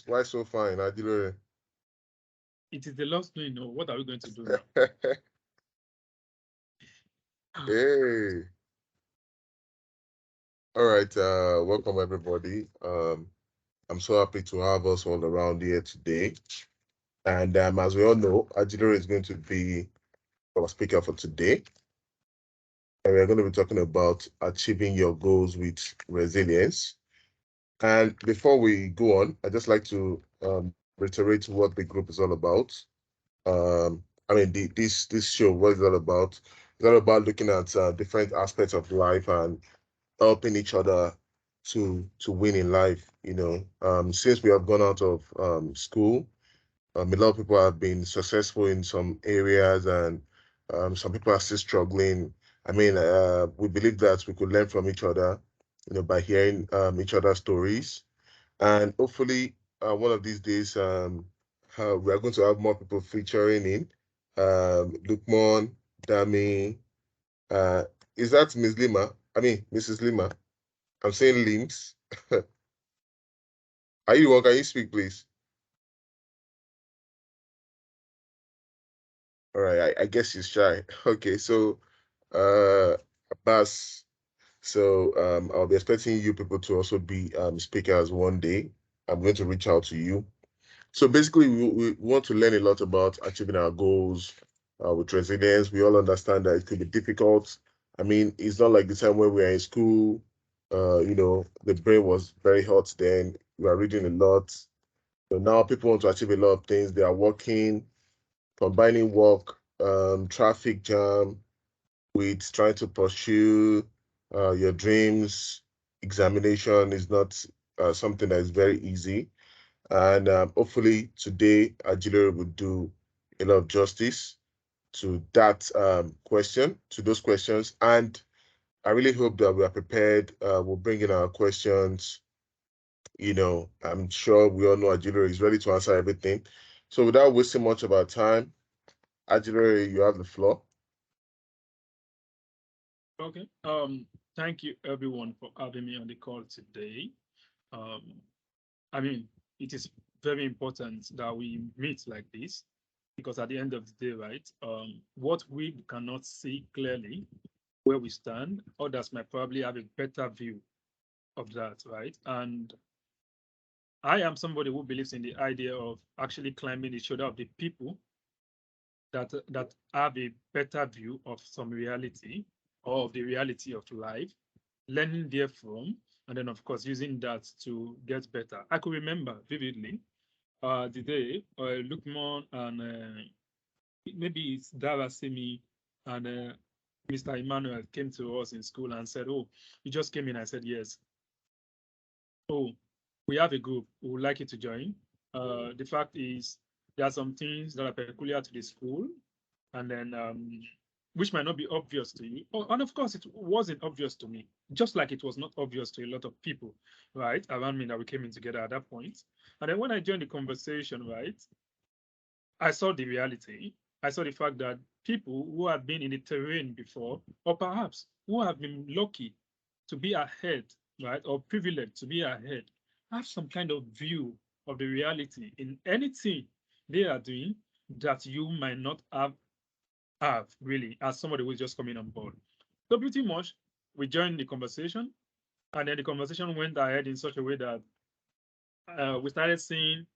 Why so fine, Ajilore? It is the last thing, no. What are we going to do now? Hey. All right. Welcome everybody. I'm so happy to have us all around here today. And as we all know, Ajilore is going to be our speaker for today. And we're going to be talking about achieving your goals with resilience. And before we go on, I'd just like to reiterate what the group is all about. This show, what is all about? It's all about looking at different aspects of life and helping each other to win in life. Since we have gone out of school, a lot of people have been successful in some areas, and some people are still struggling. We believe that we could learn from each other, by hearing each other's stories, and hopefully, one of these days, we are going to have more people featuring in. Lukman, Dami, uh, is that Miss Lima? Mrs. Lima. I'm saying Limbs. Are you the one? Can you speak, please? All right, I guess she's shy. Okay, so Abbas, so I'll be expecting you people to also be speakers one day. I'm going to reach out to you. So basically, we want to learn a lot about achieving our goals with resilience. We all understand that it could be difficult. It's not like the time when we were in school. The brain was very hot then. We are reading a lot. So now people want to achieve a lot of things. They are working, combining work, traffic jam with trying to pursue your dreams. Examination is not something that is very easy. And hopefully today, Ajilore will do a lot of justice to that to those questions. And I really hope that we are prepared. We'll bring in our questions. I'm sure we all know Ajilore is ready to answer everything. So without wasting much of our time, Ajilore, you have the floor. Okay. Thank you everyone for having me on the call today. Um, I mean, it is very important that we meet like this because at the end of the day, right, what we cannot see clearly where we stand, others might probably have a better view of that, right? And I am somebody who believes in the idea of actually climbing the shoulder of the people that have a better view of some reality or of the reality of life, learning therefrom, and then of course using that to get better. I could remember vividly the day Lukman and maybe it's Dara Semi and Mr. Emmanuel came to us in school and said, "Oh, you just came in." I said, "Yes." "Oh, we have a group. We would like you to join." The fact is, there are some things that are peculiar to the school, and then which might not be obvious to you. Oh, and of course, it wasn't obvious to me, just like it was not obvious to a lot of people, right, around me that we came in together at that point. And then when I joined the conversation, right, I saw the reality. I saw the fact that people who have been in the terrain before, or perhaps who have been lucky to be ahead, right, or privileged to be ahead, have some kind of view of the reality in anything they are doing that you might not have really as somebody who's just coming on board. So pretty much we joined the conversation, and then the conversation went ahead in such a way that we started seeing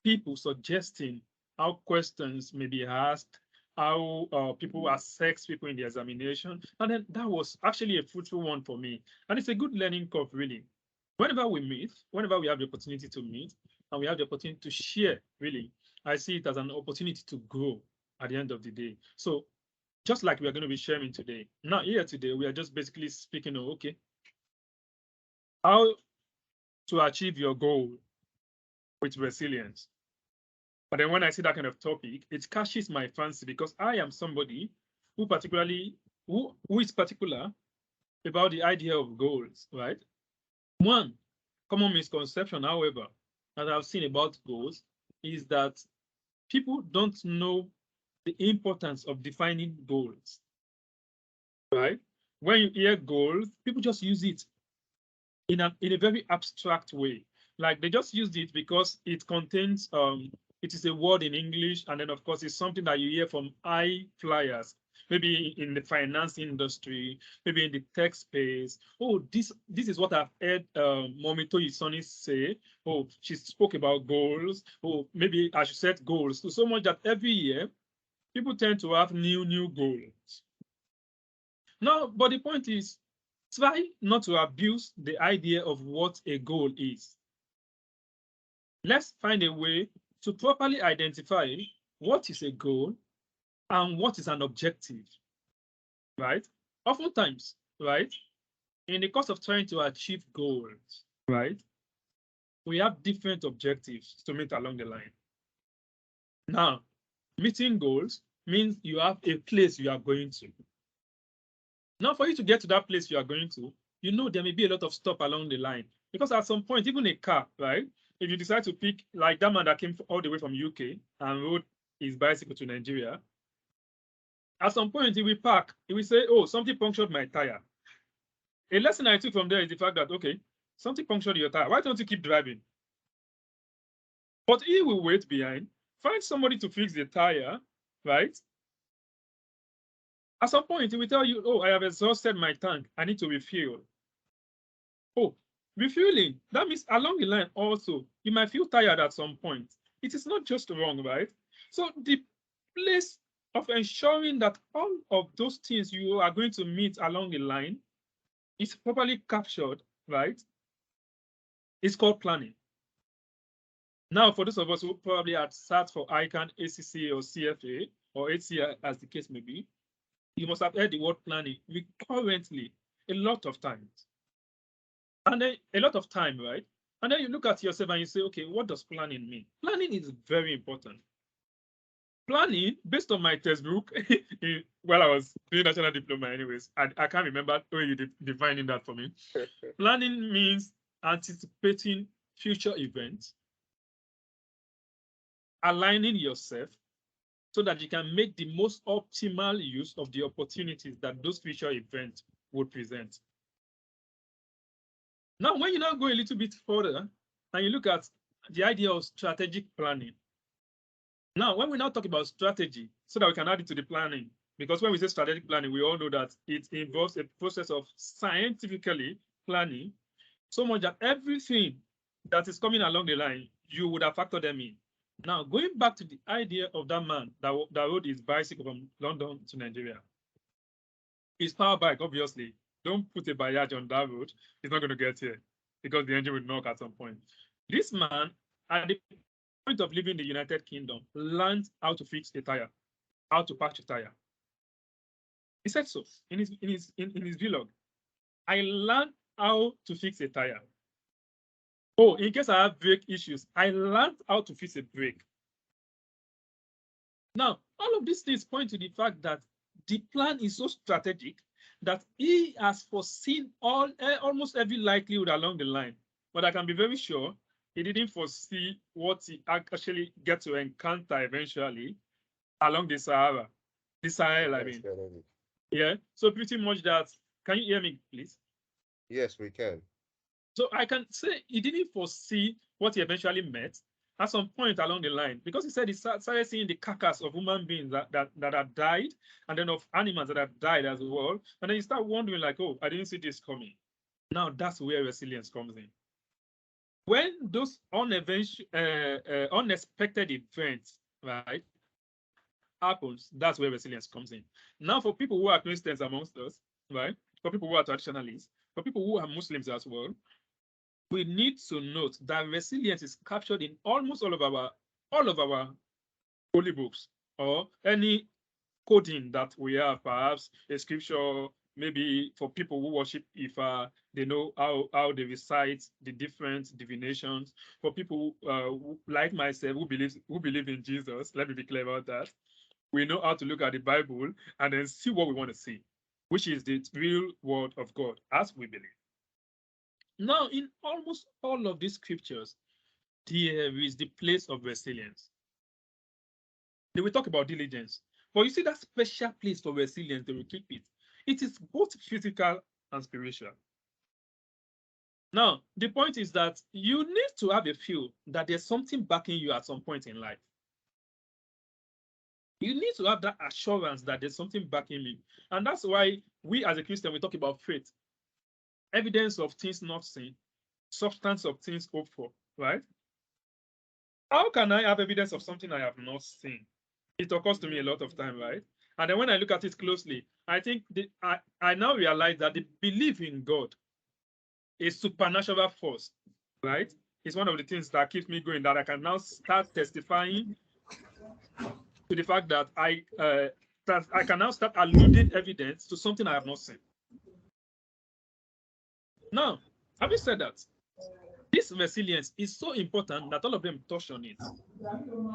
people suggesting how questions may be asked, how people assess people in the examination. And then that was actually a fruitful one for me. And it's a good learning curve, really. Whenever we meet, whenever we have the opportunity to meet, and we have the opportunity to share, really, I see it as an opportunity to grow at the end of the day. So just like we are going to be sharing today, now here today, we are just basically speaking of, okay, how to achieve your goal with resilience. But then when I see that kind of topic, it catches my fancy because I am somebody who is particular about the idea of goals, right? One common misconception, however, that I've seen about goals is that people don't know the importance of defining goals, right? When you hear goals, people just use it in a very abstract way. Like they just used it because it contains it is a word in English, and then of course it's something that you hear from high flyers, maybe in the finance industry, maybe in the tech space. Oh, this is what I've heard Mommy Toyisoni say. Oh, she spoke about goals. Oh, maybe I should set goals. So much that every year people tend to have new goals. Now, but the point is, try not to abuse the idea of what a goal is. Let's find a way to properly identify what is a goal and what is an objective, right? Oftentimes, right, in the course of trying to achieve goals, right, we have different objectives to meet along the line. Now, meeting goals means you have a place you are going to. Now, for you to get to that place you are going to, you know there may be a lot of stop along the line. Because at some point, even a car, right? If you decide to pick, like that man that came all the way from UK and rode his bicycle to Nigeria, at some point he will park, he will say, oh, something punctured my tire. A lesson I took from there is the fact that, okay, something punctured your tire. Why don't you keep driving? But he will wait behind, find somebody to fix the tire, right? At some point, he will tell you, oh, I have exhausted my tank. I need to refuel. Oh, refueling. That means along the line also, you might feel tired at some point. It is not just wrong, right? So the place of ensuring that all of those things you are going to meet along the line is properly captured, right? It's called planning. Now, for those of us who probably had sat for ICANN, ACCA, or CFA, or HCA, as the case may be, you must have heard the word planning recurrently a lot of times. And then a lot of time, right? And then you look at yourself and you say, okay, what does planning mean? Planning is very important. Planning, based on my textbook, while I was doing national diploma anyways, I can't remember when you defining that for me. Planning means anticipating future events, aligning yourself so that you can make the most optimal use of the opportunities that those future events would present. Now, when you now go a little bit further and you look at the idea of strategic planning. Now, when we now talk about strategy, so that we can add it to the planning, because when we say strategic planning, we all know that it involves a process of scientifically planning so much that everything that is coming along the line, you would have factored them in. Now, going back to the idea of that man that rode his bicycle from London to Nigeria, his power bike, obviously, don't put a barrage on that road, he's not going to get here because the engine will knock at some point. This man, at the point of leaving the United Kingdom, learned how to fix a tire, how to patch a tire. He said so in his vlog. I learned how to fix a tire. Oh, in case I have brake issues, I learned how to fix a brake. Now, all of these things point to the fact that the plan is so strategic that he has foreseen almost every likelihood along the line. But I can be very sure he didn't foresee what he actually get to encounter eventually along the Sahara. The Sahel, I mean. Yeah. So pretty much that. Can you hear me, please? Yes, we can. So I can say he didn't foresee what he eventually met at some point along the line, because he said he started seeing the carcass of human beings that have died, and then of animals that have died as well. And then you start wondering, like, oh, I didn't see this coming. Now that's where resilience comes in. When those unexpected events, right, happens, that's where resilience comes in. Now, for people who are Christians amongst us, right, for people who are traditionalists, for people who are Muslims as well, we need to note that resilience is captured in almost all of our holy books, or any coding that we have, perhaps a scripture, maybe for people who worship Ifa, they know how they recite the different divinations. For people like myself who believe in Jesus, let me be clear about that. We know how to look at the Bible and then see what we want to see, which is the real word of God, as we believe. Now, in almost all of these scriptures, there is the place of resilience. They will talk about diligence, but you see that special place for resilience, they will keep it. It is both physical and spiritual. Now, the point is that you need to have a feel that there's something backing you at some point in life. You need to have that assurance that there's something backing me. And that's why we as a Christian, we talk about faith. Evidence of things not seen, substance of things hoped for, right? How can I have evidence of something I have not seen? It occurs to me a lot of time, right? And then when I look at it closely, I think I now realize that the belief in God is supernatural force, right? It's one of the things that keeps me going, that I can now start testifying to the fact that I can now start alluding evidence to something I have not seen. Now, having said that, this resilience is so important that all of them touch on it.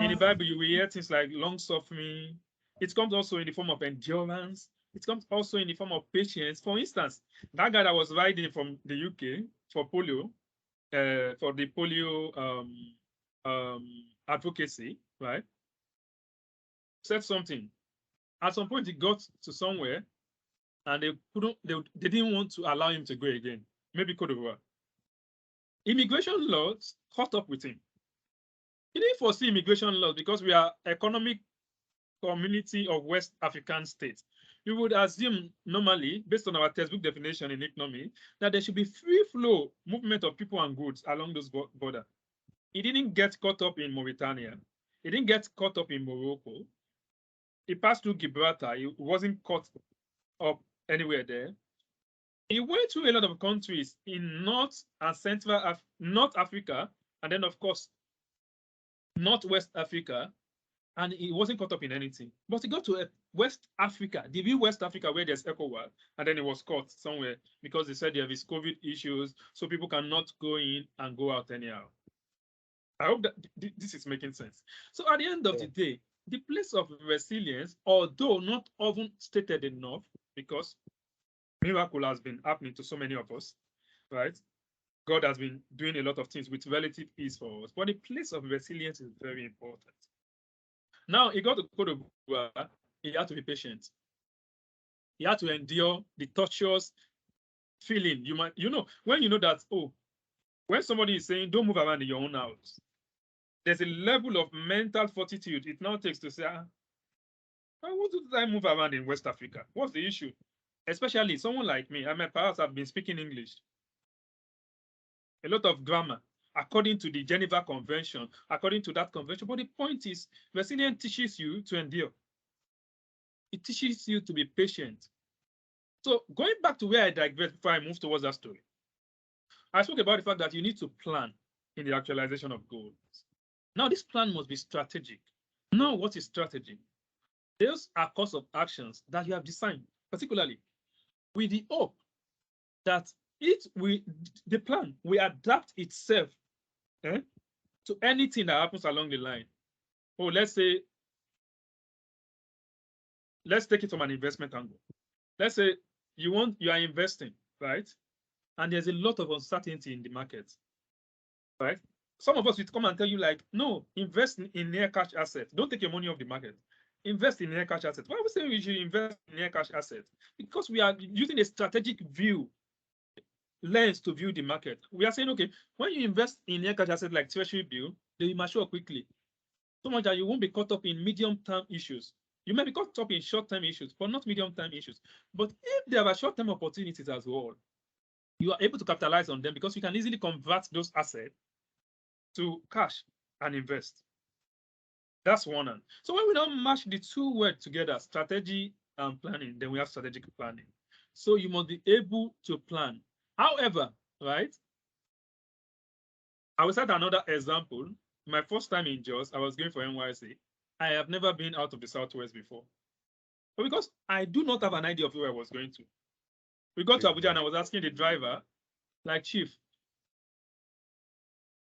In the Bible, you will hear things like long suffering. It comes also in the form of endurance. It comes also in the form of patience. For instance, that guy that was riding from the UK for polio, for the polio advocacy, right, said something. At some point, he got to somewhere and they didn't want to allow him to go again. Maybe Cote d'Ivoire. Immigration laws caught up with him. He didn't foresee immigration laws because we are economic community of West African states. We would assume normally, based on our textbook definition in economy, that there should be free flow movement of people and goods along those borders. He didn't get caught up in Mauritania. He didn't get caught up in Morocco. He passed through Gibraltar. He wasn't caught up anywhere there. He went to a lot of countries in North and Central North Africa, and then of course Northwest Africa, and he wasn't caught up in anything. But he got to West Africa, the real West Africa where there's ECOWAS, and then he was caught somewhere because they said there is COVID issues, so people cannot go in and go out anyhow. I hope that this is making sense. So at the end of the day, the place of resilience, although not often stated enough, because miracle has been happening to so many of us, right? God has been doing a lot of things with relative ease for us, but the place of resilience is very important. Now he got to Cote d'Ivoire, he had to be patient. He had to endure the torturous feeling. When you know that, oh, when somebody is saying don't move around in your own house, there's a level of mental fortitude it now takes to say, what do I move around in West Africa? What's the issue? Especially someone like me, my parents have been speaking English. A lot of grammar, according to the Geneva Convention, according to that convention. But the point is, resilience teaches you to endure. It teaches you to be patient. So going back to where I digress before I move towards that story, I spoke about the fact that you need to plan in the actualization of goals. Now, this plan must be strategic. Now, what is strategy? Those are course of actions that you have designed, particularly with the hope that the plan will adapt itself to anything that happens along the line. Oh, let's take it from an investment angle. Let's say you are investing, right? And there's a lot of uncertainty in the market, right? Some of us will come and tell you like, no, invest in near cash assets. Don't take your money off the market. Invest in near cash assets. Why are we saying we should invest in near cash assets? Because we are using a strategic lens to view the market. We are saying, okay, when you invest in near cash assets like treasury bill, they will mature quickly. So much that you won't be caught up in medium-term issues. You may be caught up in short-term issues, but not medium-term issues. But if there are short-term opportunities as well, you are able to capitalize on them because you can easily convert those assets to cash and invest. That's one. So when we don't match the two words together, strategy and planning, then we have strategic planning. So you must be able to plan. However, right, I will cite another example. My first time in Jos, I was going for NYC. I have never been out of the Southwest before. But because I do not have an idea of where I was going to. We got to Abuja and I was asking the driver, like, Chief,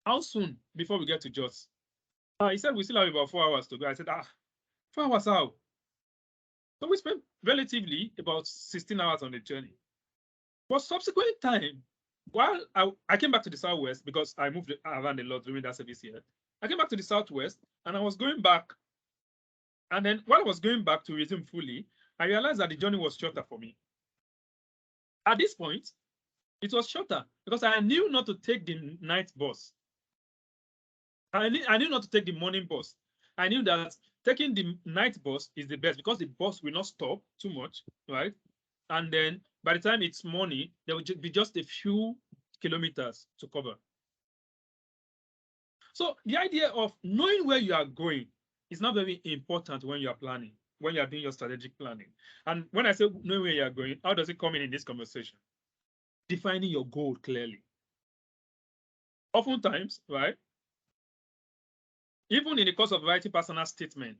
how soon before we get to Jos? He said we still have about 4 hours to go. I said, 4 hours how? So we spent relatively about 16 hours on the journey. But subsequent time, while I came back to the Southwest because I moved around a lot during that service year, I came back to the Southwest and I was going back. And then while I was going back to resume fully, I realized that the journey was shorter for me. At this point, It was shorter because I knew not to take the night bus. I knew not to take the morning bus. I knew that taking the night bus is the best because the bus will not stop too much, right? And then by the time it's morning, there will be just a few kilometers to cover. So the idea of knowing where you are going is not very important when you are planning, when you are doing your strategic planning. And when I say knowing where you are going, how does it come in this conversation? Defining your goal clearly. Oftentimes, right? Even in the course of writing personal statement,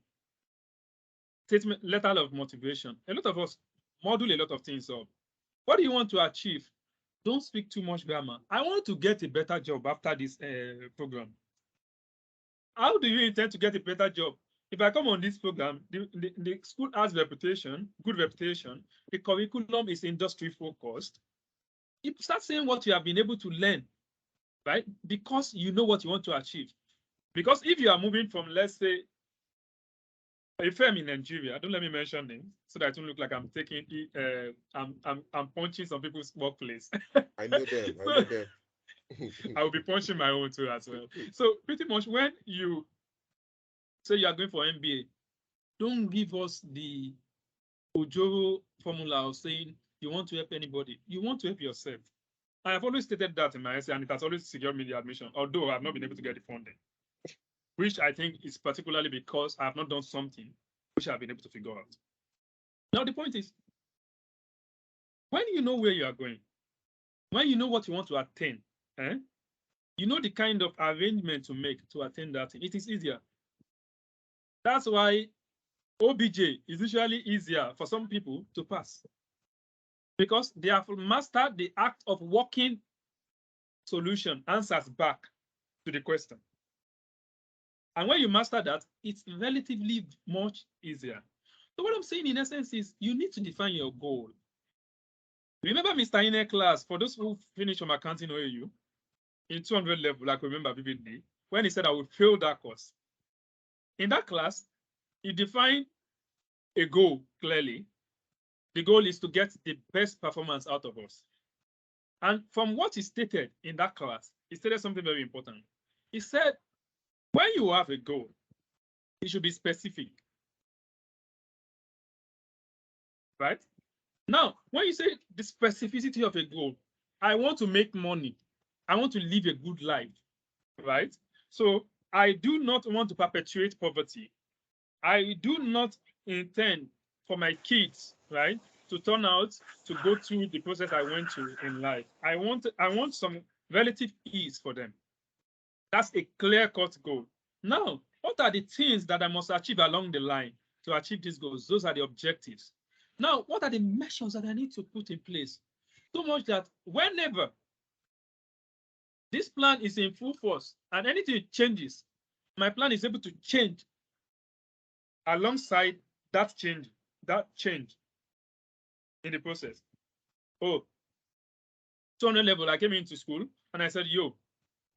letter of motivation, a lot of us model a lot of things up. What do you want to achieve? Don't speak too much grammar. I want to get a better job after this program. How do you intend to get a better job? If I come on this program, the school has reputation, good reputation. The curriculum is industry focused. You start saying what you have been able to learn, right? Because you know what you want to achieve. Because if you are moving from, let's say, a firm in Nigeria, don't let me mention names so that it don't look like I'm taking I'm punching some people's workplace. I know them. I So know them. I will be punching my own too as well. So pretty much when you say you are going for MBA, don't give us the Ojoro formula of saying you want to help anybody. You want to help yourself. I have always stated that in my essay, and it has always secured me the admission, although I have not been able to get the funding, which I think is particularly because I have not done something which I have been able to figure out. Now, the point is, when you know where you are going, when you know what you want to attain, eh, you know the kind of arrangement to make to attain that thing, it is easier. That's why OBJ is usually easier for some people to pass because they have mastered the act of working solution answers back to the question. And when you master that, it's relatively much easier. So what I'm saying in essence is you need to define your goal. Remember Mr. Ine class, for those who finish from accounting OAU, in 200 level, like remember vividly, when he said I would fail that course. In that class, he defined a goal clearly. The goal is to get the best performance out of us. And from what he stated in that class, he stated something very important. He said, when you have a goal, it should be specific. Right? Now, when you say the specificity of a goal, I want to make money. I want to live a good life. Right? So I do not want to perpetuate poverty. I do not intend for my kids, right, to turn out to go through the process I went through in life. I want some relative ease for them. That's a clear-cut goal. Now, what are the things that I must achieve along the line to achieve these goals? Those are the objectives. Now, what are the measures that I need to put in place? So much that whenever this plan is in full force and anything changes, my plan is able to change alongside that change in the process. Oh, 200 level, I came into school and I said, yo,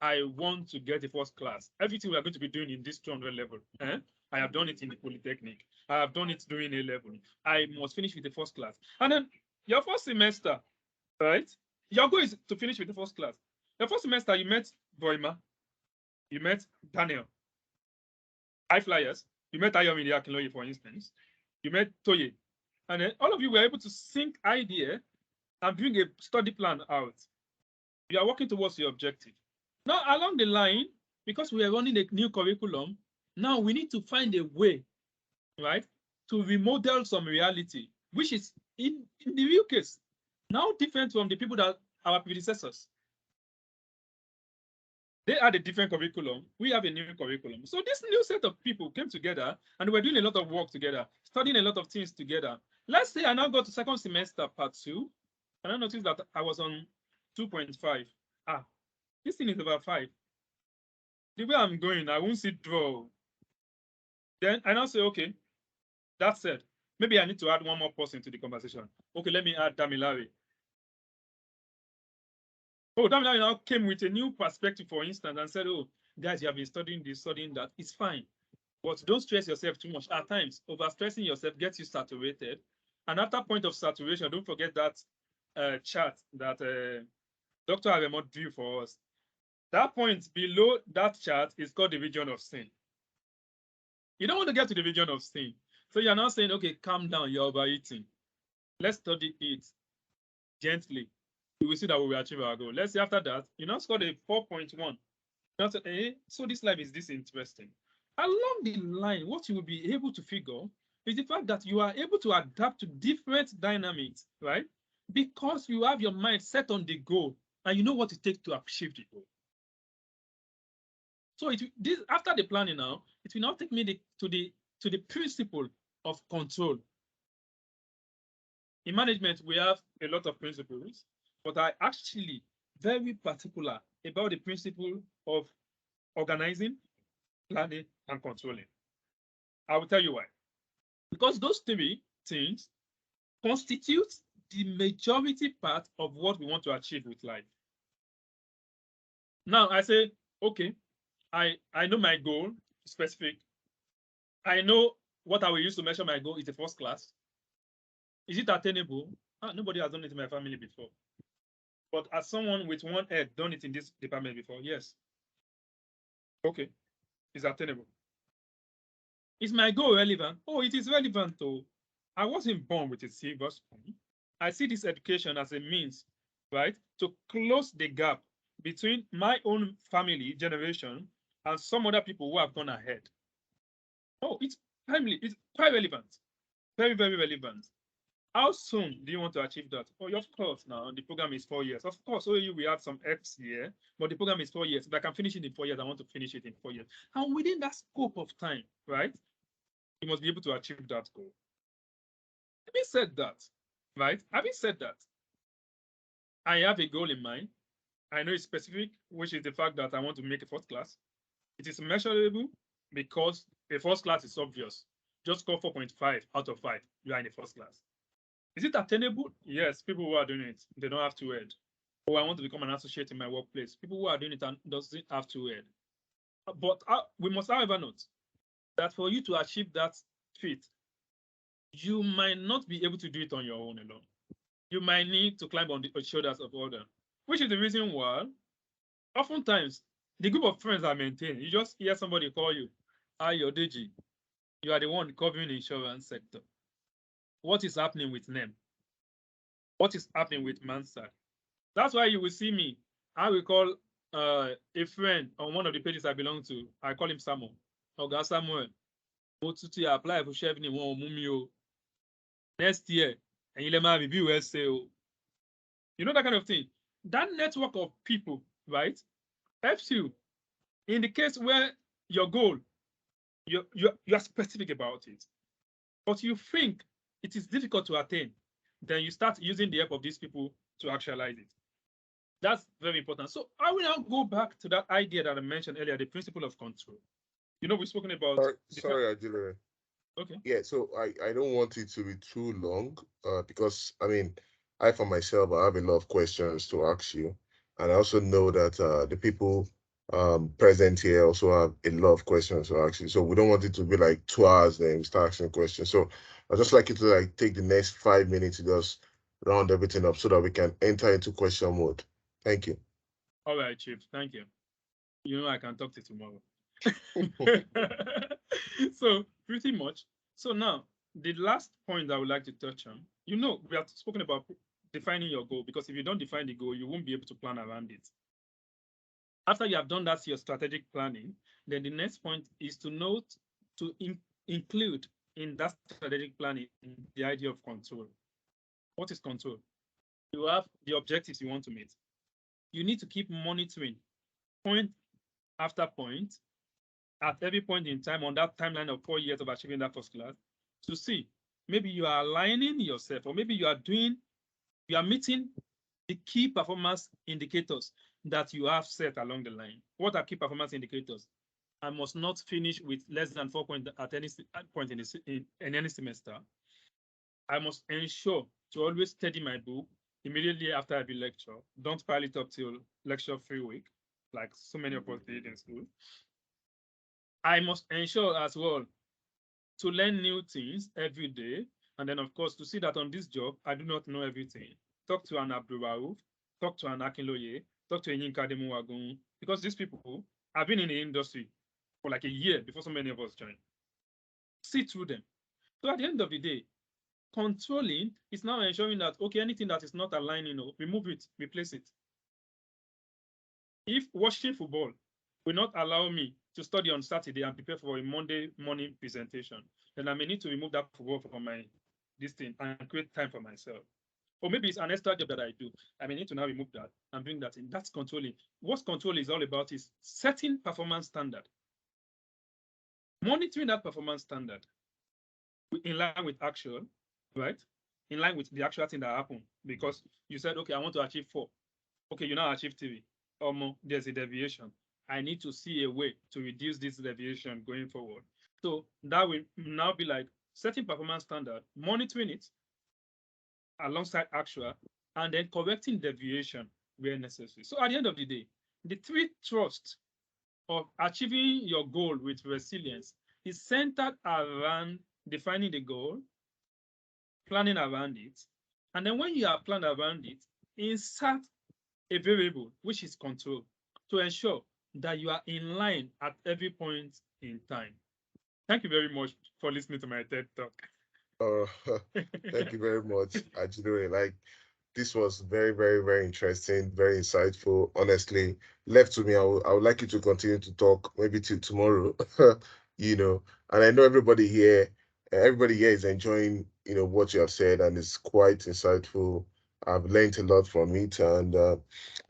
I want to get a first class. Everything we are going to be doing in this 200 level, I have done it in the Polytechnic. I have done it during A level. I must finish with the first class. And then your first semester, right? Your goal is to finish with the first class. The first semester, you met Boima, you met Daniel, High Flyers, you met Ayomi Akinloye, for instance, you met Toye, and then all of you were able to sync idea and bring a study plan out. You are working towards your objective. Now, along the line, because we are running a new curriculum, now we need to find a way, right, to remodel some reality, which is in the real case now different from the people that our predecessors. They had a different curriculum. We have a new curriculum. So this new set of people came together and we're doing a lot of work together, studying a lot of things together. Let's say I now go to second semester part 2, and I noticed that I was on 2.5. This thing is over 5. The way I'm going, I won't see draw. Then I now say, okay, that said, maybe I need to add one more person to the conversation. Okay, let me add Damilare. Oh, Damilare now came with a new perspective, for instance, and said, oh, guys, you have been studying this, studying that. It's fine. But don't stress yourself too much. At times, overstressing yourself gets you saturated. And after point of saturation, don't forget that chart that Dr. Aremot drew for us. That point below that chart is called the region of sin. You don't want to get to the region of sin. So you're not saying, okay, calm down, you're overeating. Let's study it gently. You will see that we will achieve our goal. Let's see after that, you now scored a 4.1. Now say, so this life is this interesting. Along the line, what you will be able to figure is the fact that you are able to adapt to different dynamics, right? Because you have your mind set on the goal and you know what it takes to achieve the goal. So this after the planning now, it will now take me to the principle of control. In management, we have a lot of principles, but I actually very particular about the principle of organizing, planning, and controlling. I will tell you why. Because those three things constitute the majority part of what we want to achieve with life. Now I say, okay, I know my goal specific. I know what I will use to measure my goal is the first class. Is it attainable? Nobody has done it in my family before. But as someone with one head done it in this department before, yes. Okay, it's attainable. Is my goal relevant? Oh, it is relevant though. I wasn't born with a silver spoon. I see this education as a means, right, to close the gap between my own family generation and some other people who have gone ahead. Oh, it's timely, it's quite relevant. Very, very relevant. How soon do you want to achieve that? Oh, of course, now the program is 4 years. Of course, OAU, we have some F's here, but the program is 4 years. If I can finish it in 4 years, I want to finish it in 4 years. And within that scope of time, right, you must be able to achieve that goal. Having said that, right, having said that, I have a goal in mind. I know it's specific, which is the fact that I want to make a first class. It is measurable because a first class is obvious. Just score 4.5 out of 5. You are in the first class. Is it attainable? Yes, people who are doing it, they don't have to head. Oh, I want to become an associate in my workplace. People who are doing it and doesn't have to head. But we must, however, note that for you to achieve that feat, you might not be able to do it on your own alone. You might need to climb on the shoulders of others, which is the reason why oftentimes the group of friends are maintained. You just hear somebody call you, Ayodeji, you are the one covering the insurance sector. What is happening with them? What is happening with Mansard? That's why you will see me. I will call a friend on one of the pages I belong to. I call him Samuel. Oga Samuel. Mo tún ti apply for chef ni wọn ò mú mi o. Next year, ẹ̀yin lẹ máa review essay o. You know that kind of thing. That network of people, right, helps you in the case where your goal, you are specific about it, but you think it is difficult to attain, then you start using the help of these people to actualize it. That's very important. So I will now go back to that idea that I mentioned earlier, the principle of control. You know, we've spoken about. Sorry, Ajilore. Okay. Yeah, so I don't want it to be too long, because I mean, I for myself I have a lot of questions to ask you, and I also know that the people present here also have a lot of questions to ask you. So we don't want it to be like 2 hours then we start asking questions. So I'd just like you to like take the next 5 minutes to just round everything up so that we can enter into question mode. Thank you. All right, Chief. Thank you. You know, I can talk to you tomorrow. So pretty much. So now the last point I would like to touch on. You know, we have spoken about defining your goal, because if you don't define the goal, you won't be able to plan around it. After you have done that, your strategic planning, then the next point is to note to include in that strategic planning the idea of control. What is control? You have the objectives you want to meet. You need to keep monitoring point after point at every point in time on that timeline of 4 years of achieving that first class to see maybe you are aligning yourself, or maybe you are meeting the key performance indicators that you have set along the line. What are key performance indicators? I must not finish with less than 4 points at any point in any semester. I must ensure to always study my book immediately after every lecture. Don't pile it up till lecture free week, like so many of us did in school. I must ensure as well to learn new things every day. And then, of course, to see that on this job, I do not know everything. Talk to an Abdul Rauf, talk to an Akinloye, talk to a Yinka Demuwagun, because these people have been in the industry for like a year before so many of us joined. See through them. So at the end of the day, controlling is now ensuring that, okay, anything that is not aligning, remove it, replace it. If watching football will not allow me to study on Saturday and prepare for a Monday morning presentation, then I may need to remove that football from my this thing and create time for myself. Or maybe it's an extra job that I do. I may need to now remove that and bring that in. That's controlling. What control is all about is setting performance standard, monitoring that performance standard in line with actual, right? In line with the actual thing that happened. Because you said, okay, I want to achieve 4. Okay, you now achieve 3. Or more, there's a deviation. I need to see a way to reduce this deviation going forward. So that will now be like setting performance standard, monitoring it alongside actual, and then correcting deviation where necessary. So at the end of the day, the 3 trusts of achieving your goal with resilience is centered around defining the goal, planning around it, and then when you are planned around it, insert a variable, which is control, to ensure that you are in line at every point in time. Thank you very much for listening to my TED Talk. Uh, thank you very much, Ajilore. Like, this was very, very, very interesting, very insightful. Honestly, left to me, I would like you to continue to talk maybe till tomorrow, you know. And I know everybody here is enjoying, what you have said, and it's quite insightful. I've learned a lot from it, and I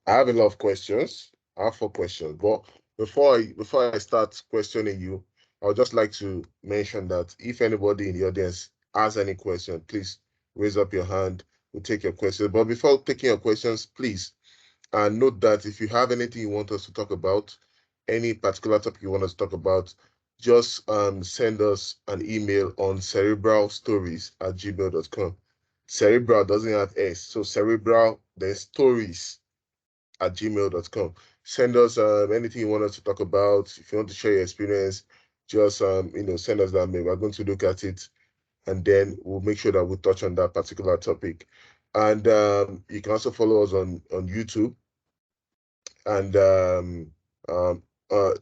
have a lot of questions. I have 4 questions, but before I start questioning you, I would just like to mention that if anybody in the audience has any question, please raise up your hand. We'll take your questions. But before taking your questions, please note that if you have anything you want us to talk about, any particular topic you want us to talk about, just send us an email on cerebralstories@gmail.com. Cerebral doesn't have S, so cerebral, then stories@gmail.com. Send us anything you want us to talk about. If you want to share your experience, just send us that mail. We're going to look at it, and then we'll make sure that we touch on that particular topic. And you can also follow us on YouTube and um,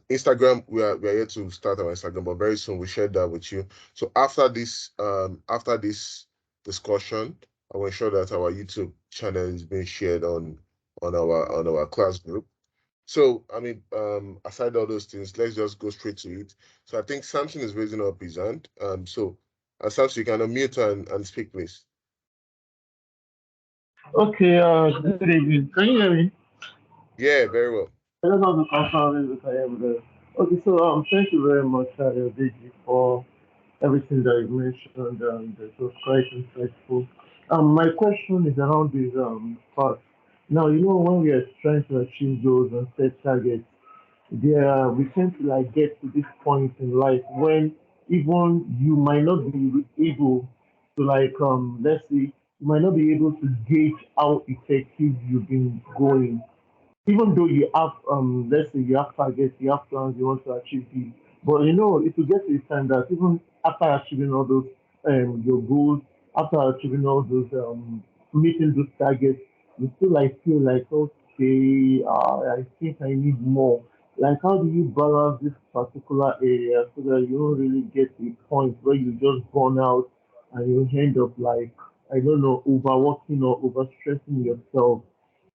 Instagram. We are yet to start our Instagram, but very soon we'll share that with you. So after this discussion, I will ensure that our YouTube channel is being shared on our class group. So, I mean, aside all those things, let's just go straight to it. So, I think Samson is raising up his hand. So, Samson, you can unmute and speak, please. Okay, good evening. Can you hear me? Yeah, very well. I just want to confirm if I am there. Okay, so thank you very much, Ayodeji, for everything that you mentioned. That was quite insightful. My question is around this part. Now, when we are trying to achieve goals and set targets, there we tend to like get to this point in life when even you might not be able to like let's say you might not be able to gauge how effective you've been going, even though you have let's say you have targets, you have plans, you want to achieve these, but it will get to a time that even after achieving all those your goals, after achieving all those meeting those targets, you still like feel like, okay, I think I need more. Like, how do you balance this particular area so that you don't really get to a point where you just burn out and you end up like, I don't know, overworking or overstressing yourself?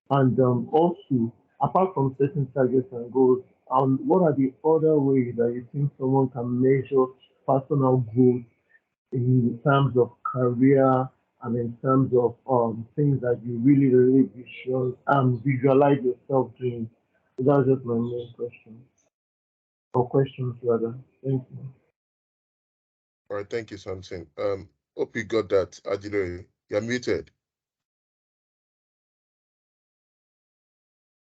And also, apart from setting targets and goals, what are the other ways that you think someone can measure personal growth in terms of career and in terms of things that you really, really visualize yourself doing? So that's just my main question, or questions rather. Thank you. All right, thank you, Samson. Hope you got that, Ajilore. You're muted.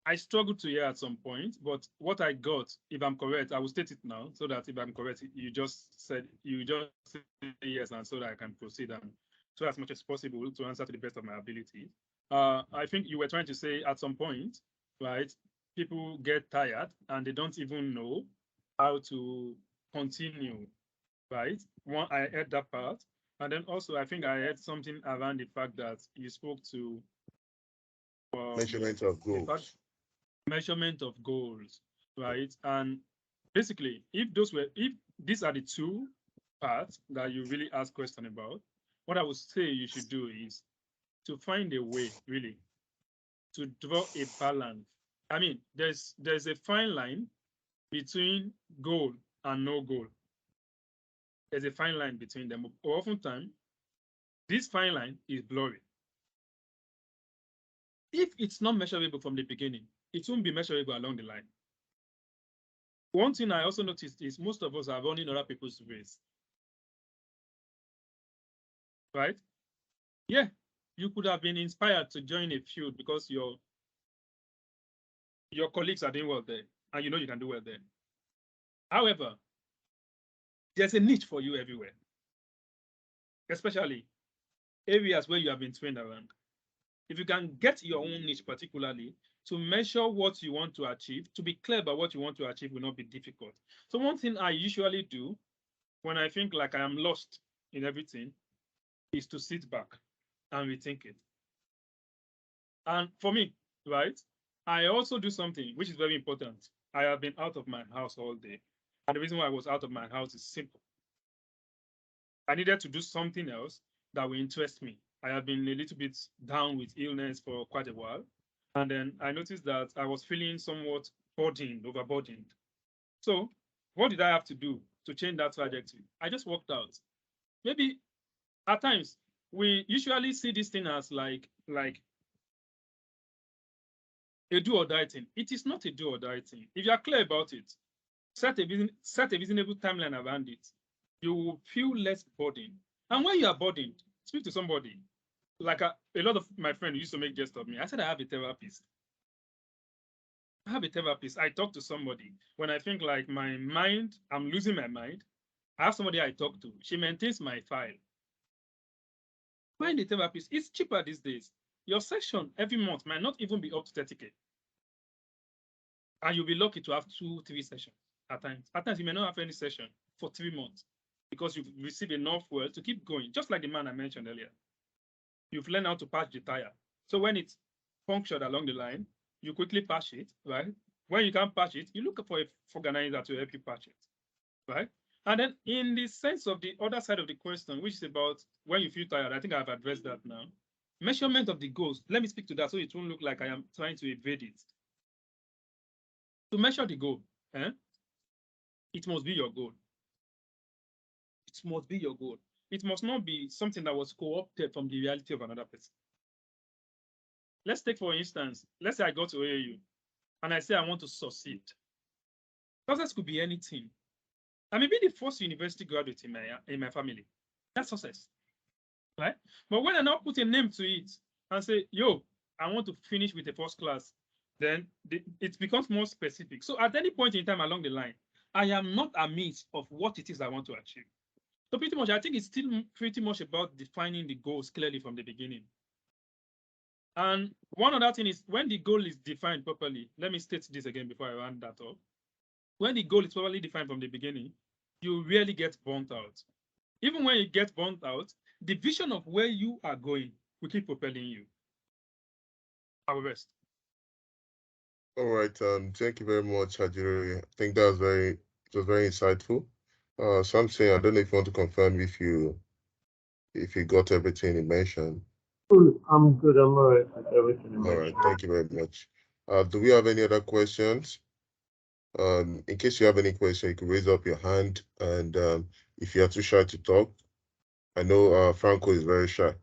I struggled to hear at some point, but what I got, if I'm correct, I will state it now so that if I'm correct, you just say yes, and so that I can proceed and try as much as possible to answer to the best of my ability. I think you were trying to say at some point, right? People get tired and they don't even know how to continue, right? One, I heard that part. And then also, I think I heard something around the fact that you spoke to Measurement of in fact, goals. measurement of goals, right? And basically, if these are the two parts that you really ask question about, what I would say you should do is to find a way really to draw a balance. I mean, there's a fine line between goal and no goal. There's a fine line between them. Oftentimes, this fine line is blurry. If it's not measurable from the beginning, it won't be measurable along the line. One thing I also noticed is most of us are running other people's race, right? Yeah, you could have been inspired to join a field because your colleagues are doing well there, and you know you can do well there. However, there's a niche for you everywhere, especially areas where you have been trained around. If you can get your own niche, particularly to measure what you want to achieve, to be clear about what you want to achieve will not be difficult. So, one thing I usually do when I think like I am lost in everything is to sit back and rethink it. And for me, right, I also do something which is very important. I have been out of my house all day. And the reason why I was out of my house is simple. I needed to do something else that will interest me. I have been a little bit down with illness for quite a while. And then I noticed that I was feeling somewhat burdened, overburdened. So, what did I have to do to change that trajectory? I just walked out. Maybe at times we usually see this thing as like a do or die thing. It is not a do or die thing. If you are clear about it, set a reasonable timeline around it, you will feel less burdened. And when you are burdened, speak to somebody. Like a lot of my friends used to make jest of me. I said, I have a therapist. I have a therapist. I talk to somebody. When I think like my mind, I'm losing my mind, I have somebody I talk to. She maintains my file. Find a therapist. It's cheaper these days. Your session every month might not even be up to 30K. And you'll be lucky to have 2, 3 sessions at times. At times, you may not have any session for 3 months because you've received enough well to keep going. Just like the man I mentioned earlier. You've learned how to patch the tire. So when it's punctured along the line, you quickly patch it, right? When you can't patch it, you look for a organizer to help you patch it, right? And then in the sense of the other side of the question, which is about when you feel tired, I think I've addressed that now. Measurement of the goals. Let me speak to that so it won't look like I am trying to evade it. To measure the goal, it must be your goal. It must be your goal. It must not be something that was co-opted from the reality of another person. Let's take, for instance, let's say I go to AAU and I say I want to succeed. Success could be anything. I may be the first university graduate in my family. That's success, right? But when I now put a name to it and say, yo, I want to finish with a first class, then it becomes more specific. So at any point in time along the line, I am not amidst of what it is I want to achieve. So pretty much, I think it's still pretty much about defining the goals clearly from the beginning. And one other thing is when the goal is defined properly, let me state this again before I round that up. When the goal is properly defined from the beginning, you really get burnt out. Even when you get burnt out, the vision of where you are going will keep propelling you. I will rest. All right. Thank you very much, Ajilore. I think it was very insightful. Something I don't know if you want to confirm if you got everything you mentioned. Cool. I'm good. I'm alright with everything you All right. mentioned. Thank you very much. Do we have any other questions? In case you have any question, you can raise up your hand. And if you are too shy to talk, I know Franco is very shy.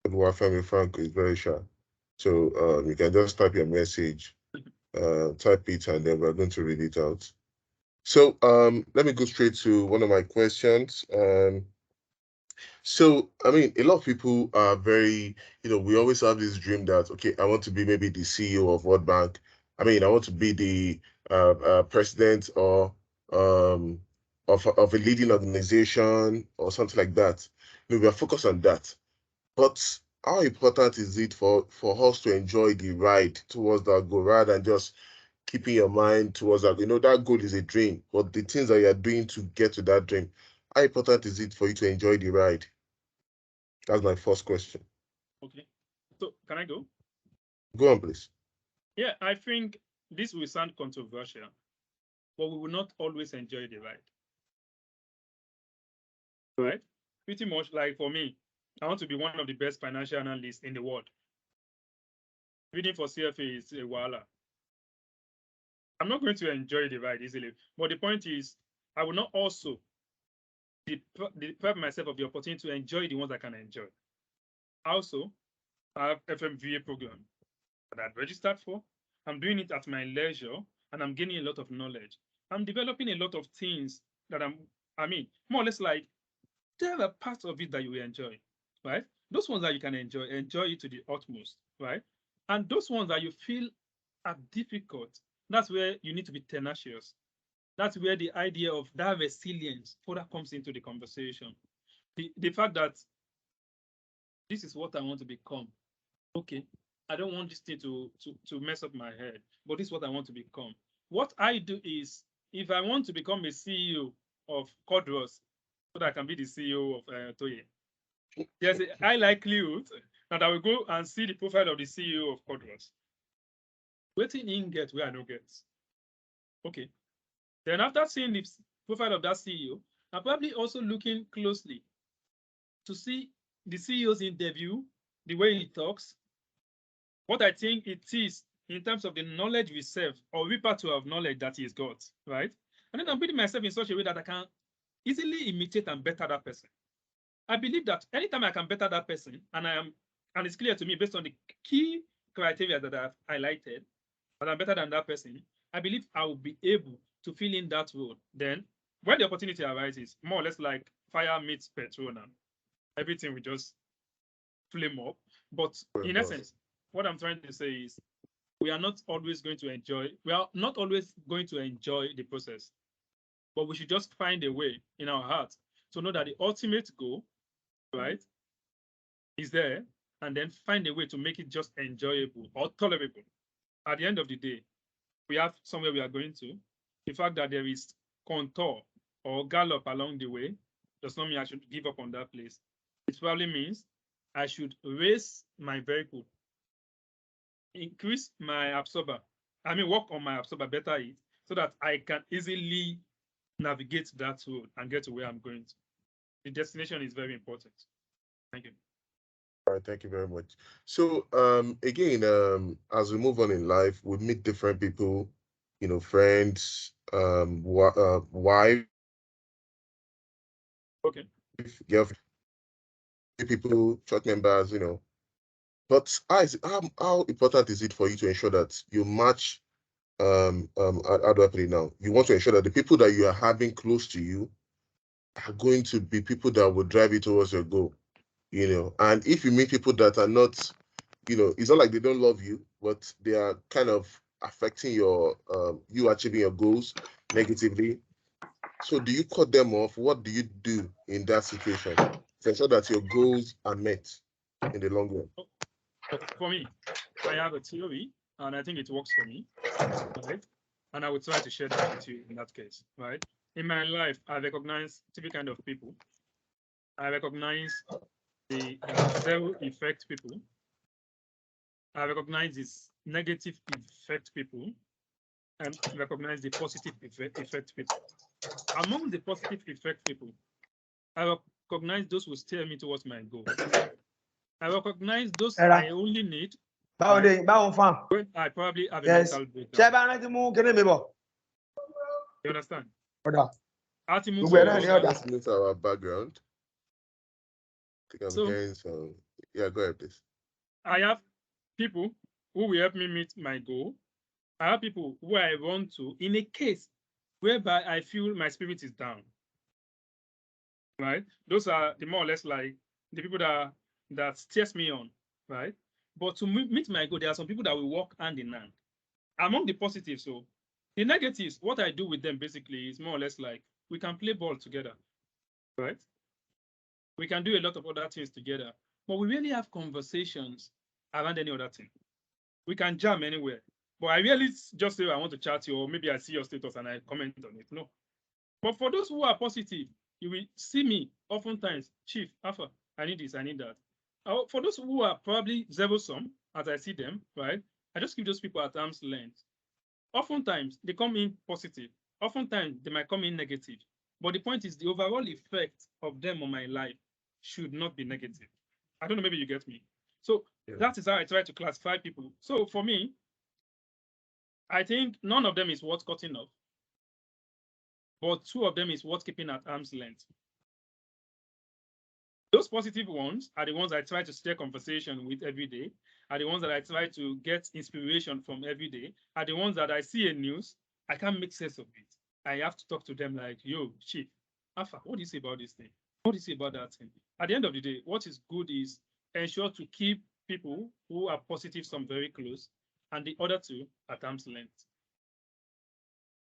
Everyone family Franco is very shy. So you can just type your message, type it, and then we're going to read it out. So let me go straight to one of my questions. So I mean, a lot of people are very, we always have this dream that okay, I want to be maybe the CEO of World Bank. I mean, I want to be the president or of a leading organization or something like that. We are focused on that. But how important is it for us to enjoy the ride towards that goal rather than just keeping your mind towards that? That goal is a dream, but the things that you're doing to get to that dream, how important is it for you to enjoy the ride? That's my first question. Okay. So can I go? Go on, please. Yeah, I think this will sound controversial, but we will not always enjoy the ride. Right? Pretty much like for me, I want to be one of the best financial analysts in the world. Reading for CFA is a wala. I'm not going to enjoy the ride easily. But the point is, I will not also deprive myself of the opportunity to enjoy the ones I can enjoy. Also, I have FMVA program that I've registered for. I'm doing it at my leisure and I'm gaining a lot of knowledge. I'm developing a lot of things that I mean, more or less like there are parts of it that you will enjoy, right? Those ones that you can enjoy it to the utmost, right? And those ones that you feel are difficult, that's where you need to be tenacious. That's where the idea of that resilience further comes into the conversation. The fact that this is what I want to become. Okay, I don't want this thing to mess up my head, but this is what I want to become. What I do is, if I want to become a CEO of Codros, so that I can be the CEO of Toye, there's a high likelihood that I will go and see the profile of the CEO of Codros. Waiting in get where I don't get. Okay. Then after seeing the profile of that CEO, I'm probably also looking closely to see the CEO's interview, the way he talks, what I think it is in terms of the knowledge we serve or repertoire of knowledge that he's got, right? And then I'm putting myself in such a way that I can easily imitate and better that person. I believe that anytime I can better that person, and it's clear to me based on the key criteria that I've highlighted, that I'm better than that person, I believe I will be able to fill in that role. Then, when the opportunity arises, more or less like fire meets petrol now, everything will just flame up. But in essence, what I'm trying to say is we are not always going to enjoy the process, but we should just find a way in our heart to know that the ultimate goal, right, is there, and then find a way to make it just enjoyable or tolerable. At the end of the day, we have somewhere we are going to. The fact that there is contour or gallop along the way does not mean I should give up on that place. It probably means I should raise my vehicle, increase my absorber. Work on my absorber, better it, so that I can easily navigate that road and get to where I'm going to. The destination is very important. Thank you. All right, thank you very much. So, again, as we move on in life, we meet different people, friends, wife, Okay. girlfriend, people, church members. But how important is it for you to ensure that you match, how do I put it now? You want to ensure that the people that you are having close to you are going to be people that will drive you towards your goal, And if you meet people that are not, it's not like they don't love you, but they are kind of affecting you achieving your goals negatively. So do you cut them off? What do you do in that situation to ensure that your goals are met in the long run? Okay. For me, I have a theory, and I think it works for me, right? And I would try to share that with you in that case, right? In my life, I recognize three kind of people. I recognize the zero effect people. I recognize this negative effect people, and recognize the positive effect people. Among the positive effect people, I recognize those who steer me towards my goal. I recognize those I only need when I probably have a mental breakdown. You understand? Listening to our background, I think I'm hearing some. Yeah, go ahead, please. I have people who will help me meet my goal. I have people who I run to in a case whereby I feel my spirit is down. Right? Those are the more or less like the people that steers me on, right? But to meet my goal, there are some people that will work hand in hand. Among the positives, so the negatives, what I do with them basically is more or less like we can play ball together, right? We can do a lot of other things together, but we really have conversations around any other thing. We can jam anywhere, but I really just say I want to chat you, or maybe I see your status and I comment on it. No. But for those who are positive, you will see me oftentimes, Chief, Alpha, I need this, I need that. For those who are probably zero sum, as I see them, right? I just keep those people at arm's length. Oftentimes they come in positive. Oftentimes they might come in negative. But the point is the overall effect of them on my life should not be negative. I don't know, maybe you get me. So Yeah. that is how I try to classify people. So for me, I think none of them is worth cutting off, but two of them is worth keeping at arm's length. Those positive ones are the ones I try to steer conversation with every day, are the ones that I try to get inspiration from every day, are the ones that I see in news, I can't make sense of it. I have to talk to them like, yo, chief, Alpha, what do you say about this thing? What do you say about that thing? At the end of the day, what is good is ensure to keep people who are positive some very close and the other two at arm's length.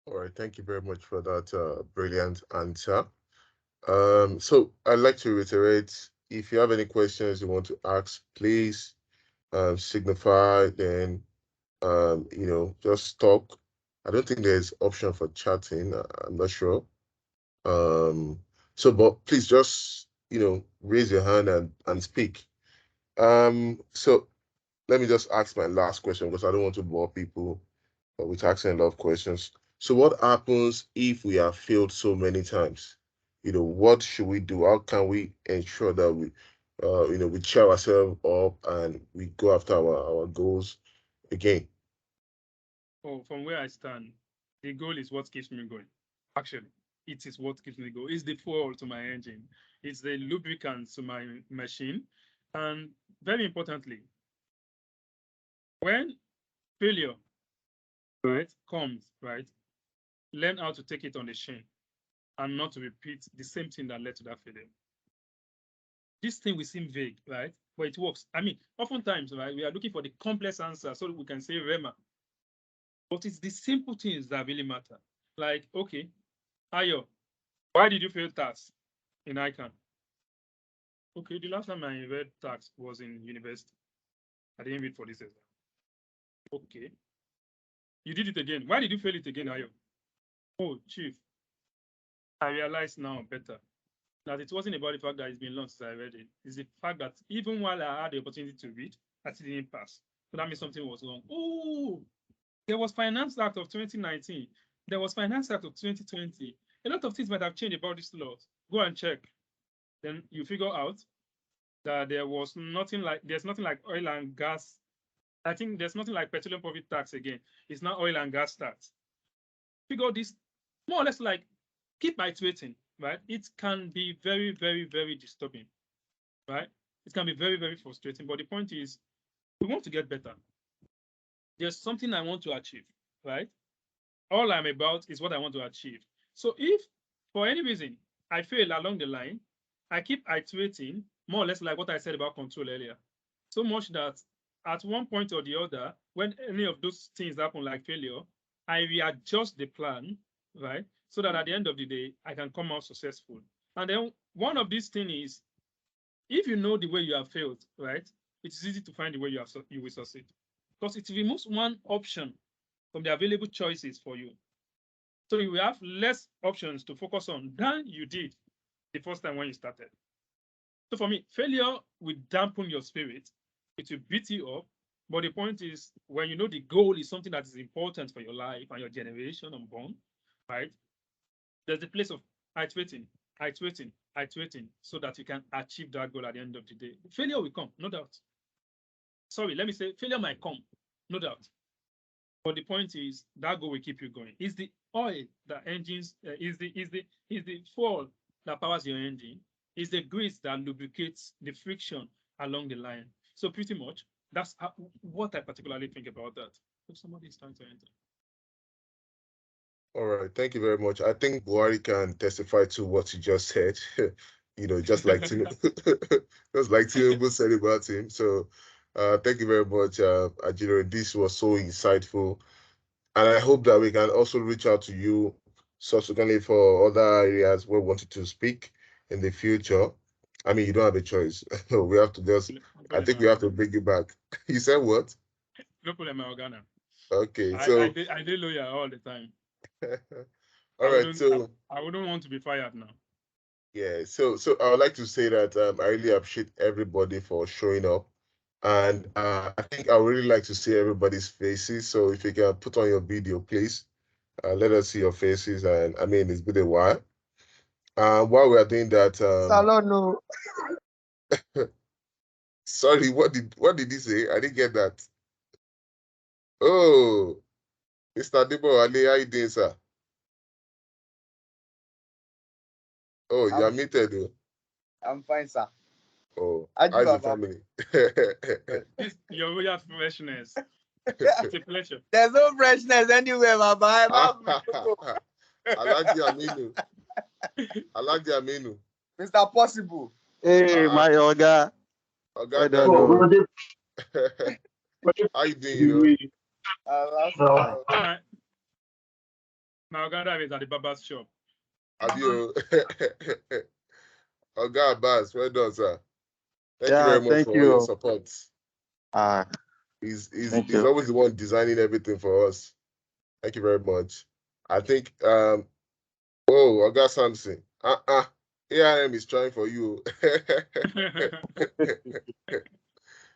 All right. Thank you very much for that brilliant answer. So I'd like to reiterate, if you have any questions you want to ask, please signify, then just talk. I don't think there's option for chatting. I'm not sure. Um, but please just raise your hand and speak. So let me just ask my last question because I don't want to bore people with asking a lot of questions. So what happens if we have failed so many times? What should we do? How can we ensure that we cheer ourselves up and we go after our goals again? Oh, from where I stand, the goal is what keeps me going. Actually, it is what keeps me going. It's the fuel to my engine. It's the lubricant to my machine. And very importantly, when failure, right, comes, right, learn how to take it on the chin and not to repeat the same thing that led to that failure. This thing will seem vague, right? But it works. I mean, oftentimes, right, we are looking for the complex answer so that we can say Rema. But it's the simple things that really matter. Like, okay, Ayo, why did you fail tax in ICANN? Okay, the last time I read tax was in university. I didn't read for this exam. Okay, you did it again. Why did you fail it again, Ayo? Oh, chief, I realize now better that it wasn't about the fact that it's been long since I read it. It's the fact that even while I had the opportunity to read, I still didn't pass. So that means something was wrong. Oh, there was Finance Act of 2019. There was Finance Act of 2020. A lot of things might have changed about this law. Go and check. Then you figure out that there's nothing like oil and gas. I think there's nothing like petroleum profit tax again. It's not oil and gas tax. Figure this more or less like keep iterating, right? It can be very, very, very disturbing, right? It can be very, very frustrating. But the point is, we want to get better. There's something I want to achieve, right? All I'm about is what I want to achieve. So if for any reason I fail along the line, I keep iterating, more or less like what I said about control earlier. So much that at one point or the other, when any of those things happen like failure, I readjust the plan, right? So that at the end of the day, I can come out successful. And then one of these things is if you know the way you have failed, right? It's easy to find the way you will succeed. Because it removes one option from the available choices for you. So you will have less options to focus on than you did the first time when you started. So for me, failure will dampen your spirit. It will beat you up. But the point is, when you know the goal is something that is important for your life and your generation unborn, right? There's a place of iterating, iterating, iterating, so that you can achieve that goal at the end of the day. Failure will come, no doubt. Sorry, let me say failure might come, no doubt. But the point is that goal will keep you going. Is the oil that engines is the fuel that powers your engine? Is the grease that lubricates the friction along the line? So pretty much that's what I particularly think about that. If somebody is trying to enter. All right, thank you very much. I think Buhari can testify to what you just said. Just like just like Tinubu said about him. So, thank you very much, Ajilore. This was so insightful, and I hope that we can also reach out to you subsequently for other areas where we wanted to speak in the future. I mean, you don't have a choice. We have to just. No I problem, think we have to Organa. bring you back. You said what? No problem, Organa. Okay, I so did I did lawyer all the time. all right, I, so I wouldn't want to be fired now. Yeah, so I would like to say that I really appreciate everybody for showing up, and I think I would really like to see everybody's faces. So if you can put on your video, please, let us see your faces. And I mean, it's been a while. While we are doing that, Salon, no. sorry, what did he say? I didn't get that. Oh, Mr. Debo Ali, how you doing, sir? Oh, you're I'm muted, though. I'm fine, sir. Oh, Aji how's the Baba. family? This your royal freshness. It's a pleasure. There's no freshness anywhere, Baba. Alhaji Aminu. Alhaji Aminu. Mr. Possible. Hey, my Oga. Oga Well done, Oh, Gano. oh. brother, brother, How you doing, the way. Last No. My Uganda is at the barber's shop. Have you? Oga Abbas, well done, sir. Thank you Yeah, very much thank for all your you. support. Ah, He's thank he's you. always the one designing everything for us. Thank you very much. I think oh, Oga Samson. ARM is trying for you.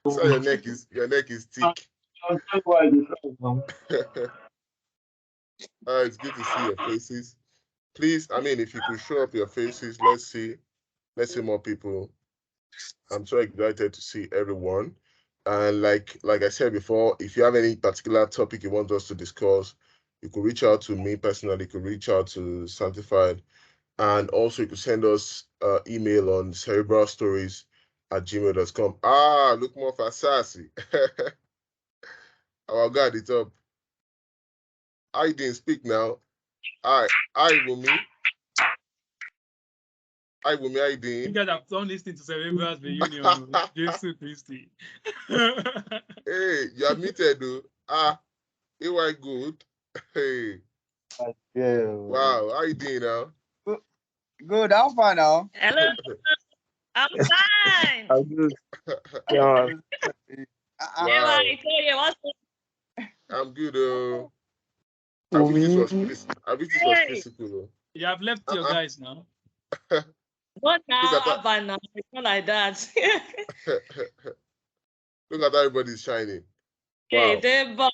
So your neck is thick. I'll tell you why this is now. It's good to see your faces. Please, I mean, if you could show up your faces, let's see more people. I'm so excited to see everyone. And like I said before, if you have any particular topic you want us to discuss, you could reach out to me personally, you could reach out to Sanctified, and also you could send us email on cerebralstories@gmail.com. Look more for sassy. Our God, it's up. I didn't speak now. I Wumi. I You didn't. guys have done listening to Cerebrals reunion. Jesus Christi. Hey, you are muted, though. AY good. Hey, Yeah. wow, how you doing now? Good, how far now? Hello, I'm fine. I'm good. Yeah. Uh-uh. Hey, Wow, I tell you what's I'm good. I wish this was Umi. hey? physical. You have left your Uh-uh. guys now. What Look now? at that. Abba now. It's not like that. Look at how everybody's shining. Okay, Wow. they both.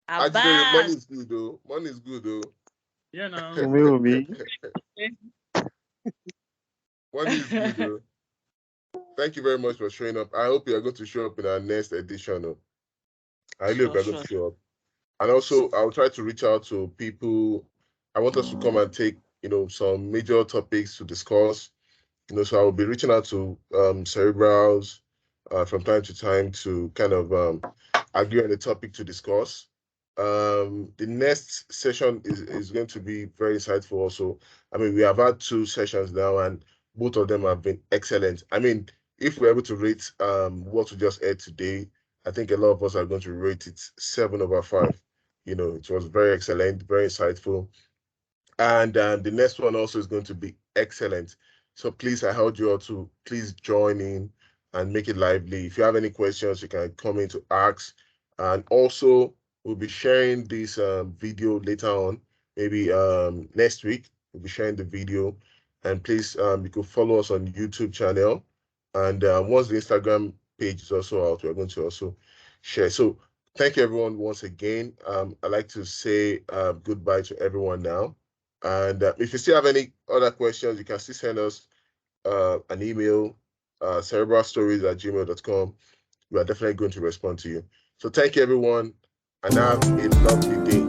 Ajilore, money Abbas. is good though. Money is good though. Yeah, now. Umi. Money is good though. Thank you very much for showing up. I hope you are going to show up in our next edition. I really hope Sure, you're going sure. to show up. And also, I'll try to reach out to people. I want us to come and take, some major topics to discuss. So I'll be reaching out to Cerebrals from time to time to kind of agree on the topic to discuss. The next session is going to be very insightful also. I mean, we have had 2 sessions now, and both of them have been excellent. I mean, if we're able to rate what we just aired today, I think a lot of us are going to rate it 7/5. It was very excellent, very insightful. And the next one also is going to be excellent. So please, I held you all to please join in and make it lively. If you have any questions, you can come in to ask. And also, we'll be sharing this video later on, maybe next week. We'll be sharing the video. And please, you could follow us on YouTube channel. And once the Instagram page is also out, we're going to also share. So thank you, everyone, once again. I'd like to say goodbye to everyone now. And if you still have any other questions, you can still send us an email, cerebralstories@gmail.com. We are definitely going to respond to you. So thank you, everyone, and have a lovely day.